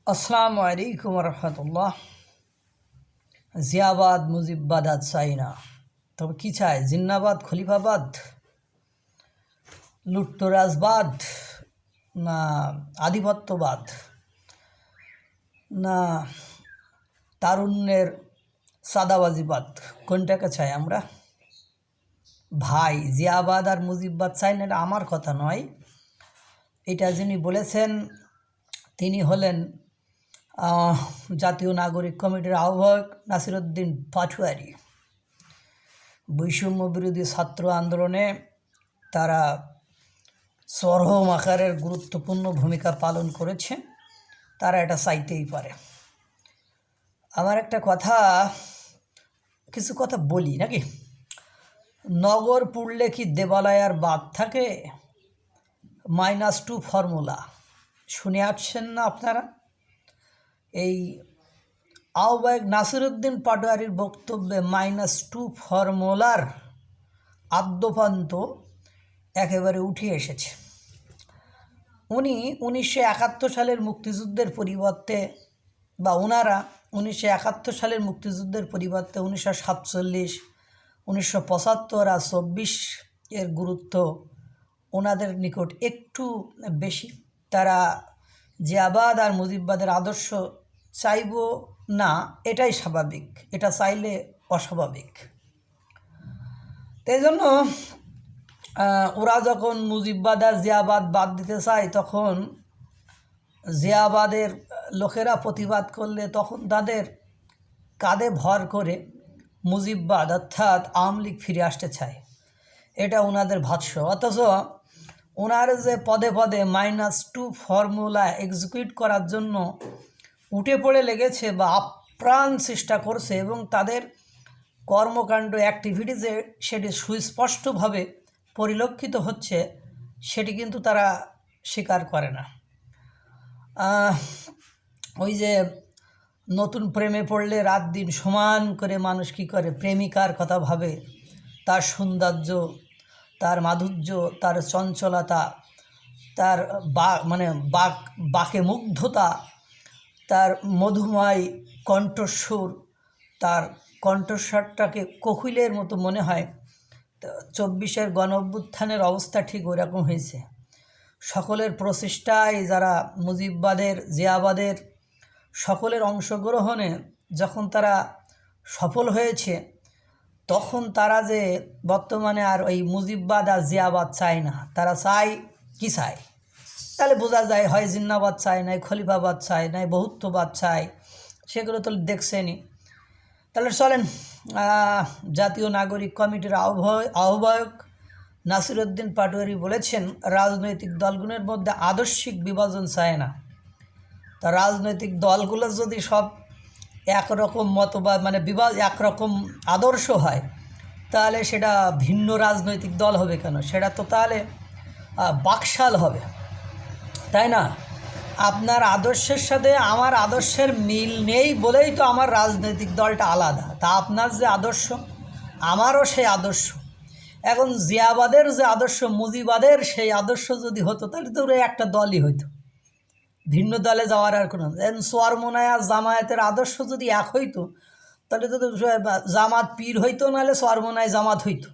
আসসালামু আলাইকুম রহমতুল্লাহ। জিয়াবাদ মুজিববাদ আজ চাই না, তবে কী চায়? জিন্নাবাদ, খলিফাবাদ, লুট্তরাজবাদ, না আধিপত্যবাদ, না তারুণ্যের সাদাবাজিবাদ? কোনটাকে চাই আমরা? ভাই, জিয়াবাদ আর মুজিববাদ চাই না, এটা আমার কথা নয়। এটা যিনি বলেছেন তিনি হলেন জাতীয় নাগরিক কমিটির আহ্বায়ক নাসিরউদ্দিন পাটোয়ারি। বৈষম্য বিরোধী ছাত্র আন্দোলনে তারা চরম আকারের গুরুত্বপূর্ণ ভূমিকা পালন করেছে, তারা এটা চাইতেই পারে। আমার একটা কিছু কথা বলি নাকি? নগর পুড়লে কি দেবালয়ার বাদ থাকে? -2 ফর্মুলা শুনে আসছেন না আপনারা? এই আহ্বায়ক নাসিরউদ্দিন পাটোয়ারির বক্তব্যে -2 ফর্মুলার আদ্যোপান্ত একেবারে উঠে এসেছে। উনি 1971 সালের মুক্তিযুদ্ধের পরিবর্তে ওনারা 1971 সালের মুক্তিযুদ্ধের পরিবর্তে 1947, 1975 আর 24 এর গুরুত্ব ওনাদের নিকট একটু বেশি। তারা জিয়াবাদ আর মুজিববাদের আদর্শ চাইব না, এটাই স্বাভাবিক, এটা চাইলে অস্বাভাবিক। তাই জন্য ওরা যখন মুজিববাদ আর জিয়াবাদ বাদ দিতে চায়, তখন জিয়াবাদের লোকেরা প্রতিবাদ করলে তখন তাদের কাঁধে ভর করে মুজিববাদ অর্থাৎ আওয়ামী লীগ ফিরে আসতে চায়। এটা ওনাদের ভাষ্য। অথচ ওনার যে পদে পদে -2 ফর্মুলা এক্সিকিউট করার জন্য উঠে পড়ে লেগেছে বা আপ্রাণ চেষ্টা করছে, এবং তাদের কর্মকাণ্ড অ্যাক্টিভিটিসে সেটি সুস্পষ্টভাবে পরিলক্ষিত হচ্ছে, সেটি কিন্তু তারা স্বীকার করে না। ওই যে নতুন প্রেমে পড়লে রাত দিন সমান করে মানুষ কী করে? প্রেমিকার কথা ভাবে, তার সৌন্দর্য, তার মাধুর্য, তার চঞ্চলতা, তার বাকে মুগ্ধতা, তার মধুময় কণ্ঠস্বর, তার কণ্ঠস্বরটাকে কোকিলের মতো মনে হয়। 24-এর গণ-অভ্যুত্থানের অবস্থা ঠিক ওরকম হয়েছে। সকলের প্রচেষ্টায়, যারা মুজিববাদের, জিয়াবাদের সকলের অংশগ্রহণে যখন তারা সফল হয়েছে, তখন তারা যে বর্তমানে আর ওই মুজিববাদ আর জিয়াবাদ চায় না, তারা চায় কি চায়? তাহলে বোঝা যায়, হয় জিন্নাবাদ চায়, নাই খলিফাবাদ চায়, নাই বহুত্ববাদ চায়। সেগুলো তো দেখছেনই। তাহলে চলেন, জাতীয় নাগরিক কমিটির আহ্বায়ক নাসিরউদ্দিন পাটোয়ারি বলেছেন রাজনৈতিক দলগুলোর মধ্যে আদর্শিক বিভাজন চায় না। তা রাজনৈতিক দলগুলো যদি সব একরকম মতবাদ একরকম আদর্শ হয়, তাহলে সেটা ভিন্ন রাজনৈতিক দল হবে কেন? সেটা তো তাহলে বাকশাল হবে, তাই না? আপনার আদর্শের সাথে আমার আদর্শের মিল নেই বলেই তো আমার রাজনৈতিক দলটা আলাদা। তা আপনার যে আদর্শ, আমারও সেই আদর্শ। এখন জিয়াবাদের যে আদর্শ, মুজিবাদের সেই আদর্শ যদি হতো, তাহলে তো একটা দলই হইতো, ভিন্ন দলে যাওয়ার আর কোনো। চরমোনায় আর জামায়াতের আদর্শ যদি এক হইতো, তাহলে তো জামাত পীর হইতো, নাহলে চরমোনায় জামাত হইতো।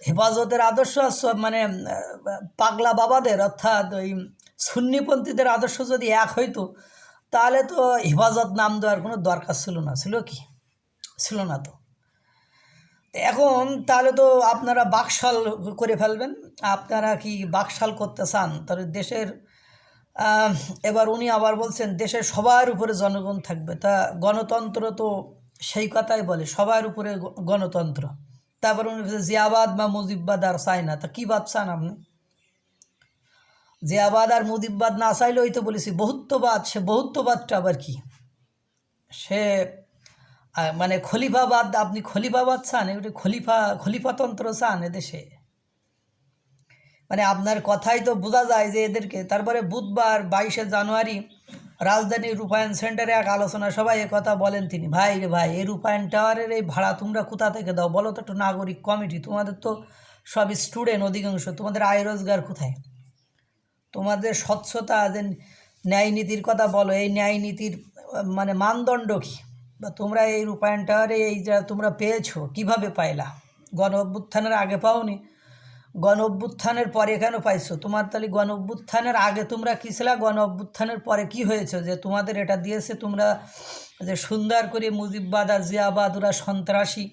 হেফাজতের আদর্শ পাগলা বাবাদের অর্থাৎ ওই সুন্নিপন্থীদের আদর্শ যদি এক হইতো, তাহলে তো হেফাজত নাম দেওয়ার কোনো দরকার ছিল না। ছিল না তো। এখন তাহলে তো আপনারা বাকশাল করে ফেলবেন। আপনারা কি বাকশাল করতে চান? তাহলে দেশের এবার উনি আবার বলছেন দেশের সবার উপরে জনগণ থাকবে। তা গণতন্ত্র তো সেই কথাই বলে, সবার উপরে গণতন্ত্র। তারপর উনি জিয়াবাদ বা মুজিববাদ আর চায় না। তা কী বাদ চান আপনি? জিয়াবাদ আর মুজিববাদ না চাইলে ওই তো বলেছি বহুত্ববাদ। সে বহুত্ববাদটা আবার কি? সে খলিফাবাদ। আপনি খলিফাবাদ চান? এবারে খলিফাতন্ত্র চান এদেশে? আপনার কথাই তো বোঝা যায় যে এদেরকে। তারপরে বুধবার 22শে জানুয়ারি রাজধানীর রূপায়ণ সেন্টারে এক আলোচনা সভায় কথা বলেন তিনি। ভাই এই রূপায়ণ টাওয়ারের এই ভাড়া তোমরা কোথা থেকে দাও বলো তো একটু? নাগরিক কমিটি, তোমাদের তো সব স্টুডেন্ট অধিকাংশ, তোমাদের আয় রোজগার কোথায়? তোমাদের স্বচ্ছতা ন্যায় নীতির কথা বলো, এই ন্যায় নীতির মানে মানদণ্ড কী? বা তোমরা এই রূপায়ণ টাওয়ারে এই যা তোমরা পেয়েছো কীভাবে পাইলা? গণ অভ্যুত্থানের আগে পাওনি, গণ অভ্যুত্থানের পরে কেন পাইছো? তোমার তাহলে গণ অভ্যুত্থানের আগে তোমরা কী ছিলা, গণ অভ্যুত্থানের পরে কী হয়েছে যে তোমাদের এটা দিয়েছে? তোমরা যে সুন্দর করে মুজিববাদ আর জিয়াবাদ ওরা সন্ত্রাসী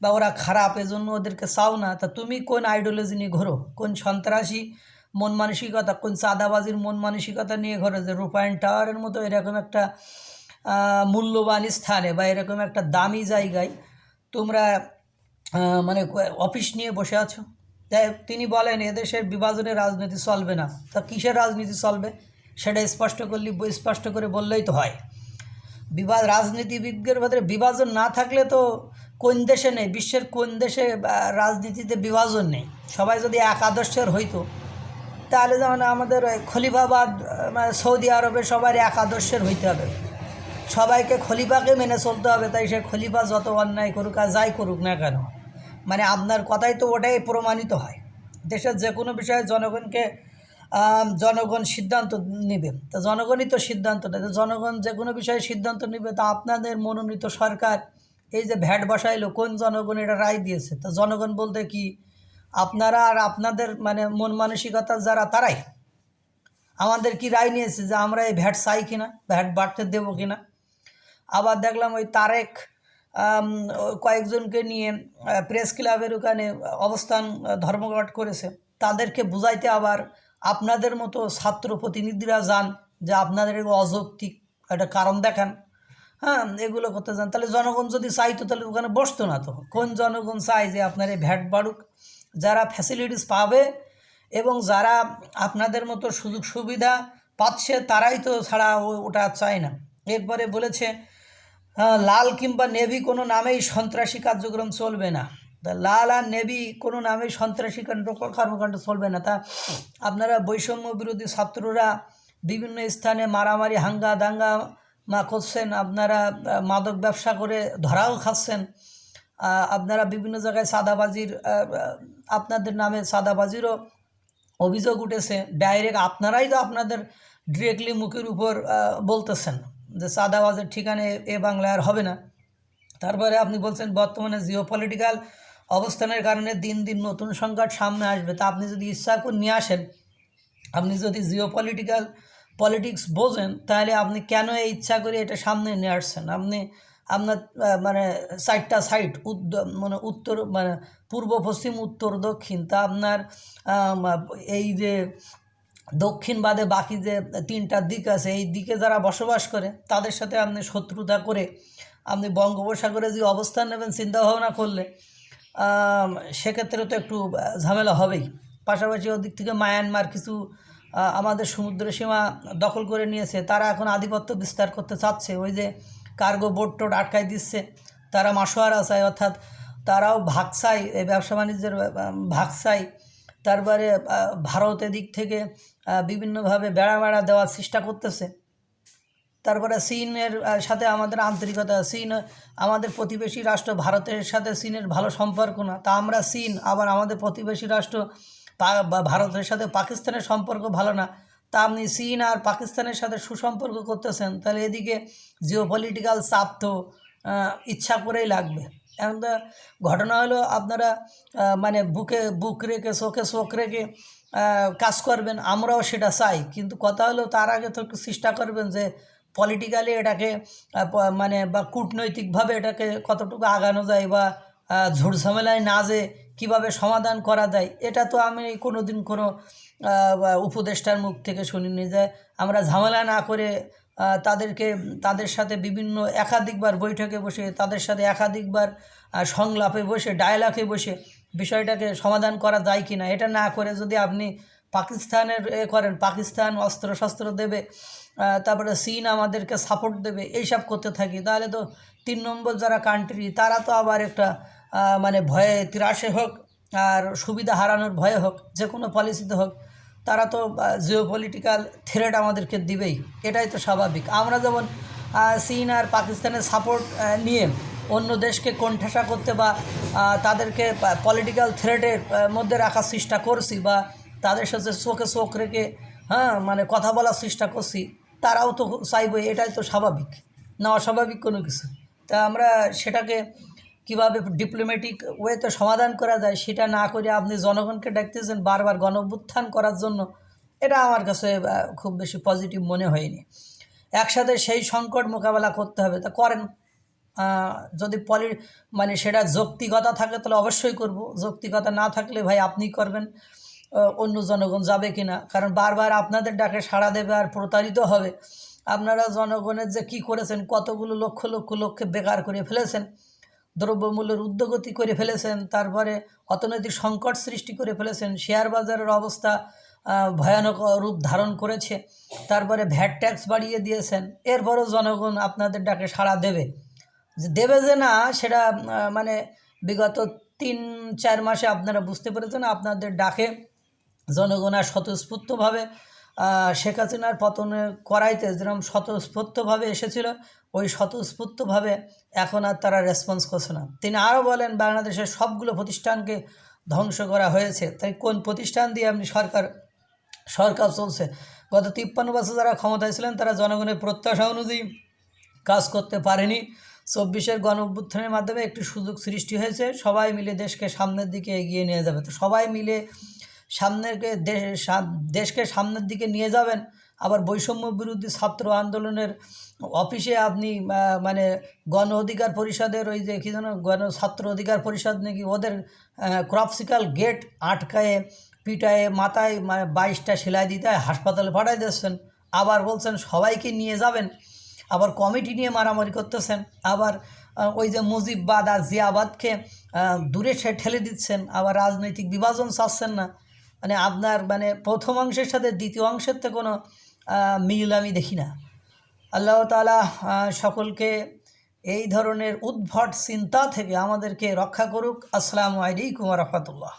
বা ওরা খারাপ, এজন্য ওদেরকে চাও না। তা তুমি কোন আইডিওলজি নিয়ে ঘোরো? কোন সন্ত্রাসী মন মানসিকতা, কোন চাঁদাবাজির মন মানসিকতা নিয়ে ঘোরো যে রূপায়ণ টাওয়ারের মতো এরকম একটা মূল্যবান স্থানে বা এরকম একটা দামি জায়গায় তোমরা মানে অফিস নিয়ে বসে আছো? তাই তিনি বলেন এদেশের বিভাজনের রাজনীতি চলবে না। তা কিসের রাজনীতি চলবে সেটা স্পষ্ট করে বললেই তো হয়। রাজনীতিবিদদের মধ্যে বিভাজন না থাকলে তো কোন দেশে নেই, বিশ্বের কোন দেশে রাজনীতিতে বিভাজন নেই? সবাই যদি এক আদর্শের হইতো তাহলে যেমন আমাদের খলিফাবাদ সৌদি আরবে সবাই এক আদর্শের হইতে হবে, সবাইকে খলিফাকে মেনে চলতে হবে। তাই সে খলিফা যত অন্যায় করুক আর যাই করুক না কেন, মানে আপনার কথাই তো ওটাই প্রমাণিত হয়। দেশের যে কোনো বিষয়ে জনগণ সিদ্ধান্ত নেবে, তো জনগণই তো সিদ্ধান্ত নেবে। জনগণ যে কোনো বিষয়ে সিদ্ধান্ত নেবে, তা আপনাদের মনোনীত সরকার এই যে ভ্যাট বসাইলো, কোন জনগণ এটা রায় দিয়েছে? তো জনগণ বলতে কি আপনারা আর আপনাদের মানে মন মানসিকতা যারা, তারাই আমাদের কি রায় নিয়েছে যে আমরা এই ভ্যাট চাই কিনা, ভ্যাট বাড়তে দেবো কিনা? আবার দেখলাম ওই তারেক কয়েকজনকে নিয়ে প্রেস ক্লাবের ওখানে অবস্থান ধর্মঘট করেছে, তাদেরকে বুঝাইতে আবার আপনাদের মতো ছাত্র প্রতিনিধিরা যান যে আপনাদের অযৌক্তিক একটা কারণ দেখান, হ্যাঁ, এগুলো করতে যান। তাহলে জনগণ যদি চাইতো তাহলে ওখানে বসতো না তো। কোন জনগণ চায় যে আপনার এই ভ্যাট বাড়ুক? যারা ফ্যাসিলিটিস পাবে এবং যারা আপনাদের মতো সুযোগ সুবিধা পাচ্ছে তারাই তো, ছাড়া ওটা চায় না। এরপরে বলেছে লাল কিংবা নেভি কোনো নামেই সন্ত্রাসী কার্যক্রম চলবে না। তা লাল আর নেভি কোনো নামেই সন্ত্রাসী কর্মকাণ্ড চলবে না। তা আপনারা বৈষম্য বিরোধী ছাত্ররা বিভিন্ন স্থানে মারামারি দাঙ্গা করছেন, আপনারা মাদক ব্যবসা করে ধরাও খাচ্ছেন, আপনারা বিভিন্ন জায়গায় চাঁদাবাজির আপনাদের নামে চাঁদাবাজিরও অভিযোগ উঠেছে। ডাইরেক্ট আপনারাই তো আপনাদের ডিরেক্টলি মুখের উপর বলতেছেন যে চাঁদাবাজের ঠিকানে এ বাংলায় আর হবে না। তারপরে আপনি বলছেন বর্তমানে জিওপলিটিক্যাল অবস্থানের কারণে দিন দিন নতুন সংকট সামনে আসবে। তা আপনি যদি ইচ্ছা করে নিয়ে আসেন, আপনি যদি পলিটিক্স বোঝেন, তাহলে আপনি কেন এই ইচ্ছা করে এটা সামনে নিয়ে আসছেন? আপনার মানে 4টা সাইড মানে উত্তর, মানে পূর্ব পশ্চিম উত্তর দক্ষিণ, তা আপনার এই যে দক্ষিণ বাদে বাকি যে 3টা দিক আছে, এই দিকে যারা বসবাস করে তাদের সাথে আপনি শত্রুতা করে আপনি বঙ্গোপসাগরে যে অবস্থান নেবেন চিন্তাভাবনা করলে সেক্ষেত্রে তো একটু ঝামেলা হবেই। পাশাপাশি ওদিক থেকে মায়ানমার কিছু আমাদের সমুদ্র সীমা দখল করে নিয়েছে, তারা এখন আধিপত্য বিস্তার করতে চাচ্ছে। ওই যে কার্গো বোট টোট আটকায় দিচ্ছে, তারা মাসোয়ারা চায়, অর্থাৎ তারাও ভাগ চায়, এই ব্যবসা বাণিজ্যের ভাগ চায়। তারপরে ভারতের দিক থেকে বিভিন্নভাবে বেড়া দেওয়ার চেষ্টা করতেছে। তারপরে চীনের সাথে আমাদের আন্তরিকতা, চীন আমাদের প্রতিবেশী রাষ্ট্র, ভারতের সাথে চীনের ভালো সম্পর্ক না, তা আমরা চীন, আবার আমাদের প্রতিবেশী রাষ্ট্র ভারতের সাথে পাকিস্তানের সম্পর্ক ভালো না, তা আপনি চীন আর পাকিস্তানের সাথে সুসম্পর্ক করতেছেন। তাহলে এদিকে জিওপলিটিক্যাল চাপ তো ইচ্ছা করেই লাগবে। এখন তো ঘটনা হলো আপনারা মানে বুক রেখে চোখ রেখে কাজ করবেন, আমরাও সেটা চাই, কিন্তু কথা হলো তার আগে তো একটু চেষ্টা করবেন যে পলিটিক্যালি এটাকে মানে বা কূটনৈতিকভাবে এটাকে কতটুকু আগানো যায় বা ঝুট ঝামেলায় না যে কীভাবে সমাধান করা যায়, এটা তো আমি কোনো দিন কোনো উপদেষ্টার মুখ থেকে শুনিনি যে আমরা ঝামেলা না করে তাদের সাথে বিভিন্ন একাধিকবার বৈঠকে বসে, তাদের সাথে একাধিকবার সংলাপে বসে, ডায়ালগে বসে বিষয়টাকে সমাধান করা যায় কি না। এটা না করে যদি আপনি পাকিস্তানের করেন, পাকিস্তান অস্ত্রশস্ত্র দেবে, তারপরে চীন আমাদেরকে সাপোর্ট দেবে, এইসব করতে থাকি, তাহলে তো 3 নম্বর যারা কান্ট্রি তারা তো আবার একটা মানে ভয়ে ত্রাসে হোক আর সুবিধা হারানোর ভয়ে হোক, যে কোনো পলিসিতে হোক, তারা তো জিওপলিটিক্যাল থ্রেট আমাদেরকে দিবেই, এটাই তো স্বাভাবিক। আমরা যেমন চীন আর পাকিস্তানের সাপোর্ট নিয়ে অন্য দেশকে কোণঠাসা করতে বা তাদেরকে পলিটিক্যাল থ্রেটের মধ্যে রাখার চেষ্টা করছি বা তাদের সাথে চোখে চোখ রেখে মানে কথা বলার চেষ্টা করছি, তারাও তো চাইবে, এটাই তো স্বাভাবিক না, অস্বাভাবিক কোনো কিছু। তা আমরা সেটাকে কীভাবে ডিপ্লোম্যাটিক ওয়েতে সমাধান করা যায় সেটা না করে আপনি জনগণকে ডাকতেছেন বারবার গণ অভ্যুত্থান করার জন্য, এটা আমার কাছে খুব বেশি পজিটিভ মনে হয়নি। একসাথে সেই সংকট মোকাবেলা করতে হবে, তা করেন। যদি মানে সেটা যৌক্তিকতা থাকে তাহলে অবশ্যই করব, যৌক্তিকতা না থাকলে ভাই আপনি করবেন, অন্য জনগণ যাবে কি না? কারণ বারবার আপনাদের ডাকে সাড়া দেবে আর প্রতারিত হবে। আপনারা জনগণের যে কী করেছেন, কতগুলো লক্ষ লক্ষ লক্ষে বেকার করে ফেলেছেন, দ্রব্যমূল্যের ঊর্ধ্বগতি করে ফেলেছেন, তারপরে অর্থনৈতিক সংকট সৃষ্টি করে ফেলেছেন, শেয়ার বাজারের অবস্থা ভয়ানক রূপ ধারণ করেছে, তারপরে ভ্যাট ট্যাক্স বাড়িয়ে দিয়েছেন। এরপরও জনগণ আপনাদের ডাকে সাড়া দেবে দেবে যে না সেটা মানে বিগত 3-4 মাসে আপনারা বুঝতে পেরেছেন। আপনাদের ডাকে জনগণ আর স্বতঃস্ফূর্তভাবে শেখ হাসিনার পতনে করাইতে যেরকম স্বতঃস্ফূর্তভাবে এসেছিল, ওই স্বতঃস্ফূর্তভাবে এখন আর তারা রেসপন্স করছে না। তিনি আরও বলেন বাংলাদেশের সবগুলো প্রতিষ্ঠানকে ধ্বংস করা হয়েছে, তাই কোন প্রতিষ্ঠান দিয়ে আপনি সরকার চলছে? গত 53 বছর যারা ক্ষমতায় ছিলেন তারা জনগণের প্রত্যাশা অনুযায়ী কাজ করতে পারেনি। 24-এর গণ অভ্যুত্থানের মাধ্যমে একটি সুযোগ সৃষ্টি হয়েছে, সবাই মিলে দেশকে সামনের দিকে এগিয়ে নিয়ে যাবে। তো সবাই মিলে দেশকে সামনের দিকে নিয়ে যাবেন। আবার বৈষম্য বিরোধী ছাত্র আন্দোলনের অফিসে আপনি মানে গণ অধিকার পরিষদের ওই যে কী যেন ছাত্র অধিকার পরিষদ নাকি, ওদের ক্রপসিক্যাল গেট আটকায়ে পিটায়ে মাথায় 22টা সেলাই দিতে হাসপাতালে পাঠাই দিচ্ছেন। আবার বলছেন সবাইকে নিয়ে যাবেন, আবার কমিটি নিয়ে মারামারি করতেছেন, আবার ওই যে মুজিববাদ আর জিয়াবাদকে দূরে ঠেলে দিচ্ছেন, আবার রাজনৈতিক বিভাজন চাচ্ছেন না। মানে আপনার মানে প্রথম অংশের সাথে দ্বিতীয় অংশের তো কোনো মিল আমি দেখি না। আল্লাহ তাআলা সকলকে এই ধরনের উদ্ভট চিন্তা থেকে আমাদেরকে রক্ষা করুক। আসসালামু আলাইকুম ওয়া রাহমাতুল্লাহ।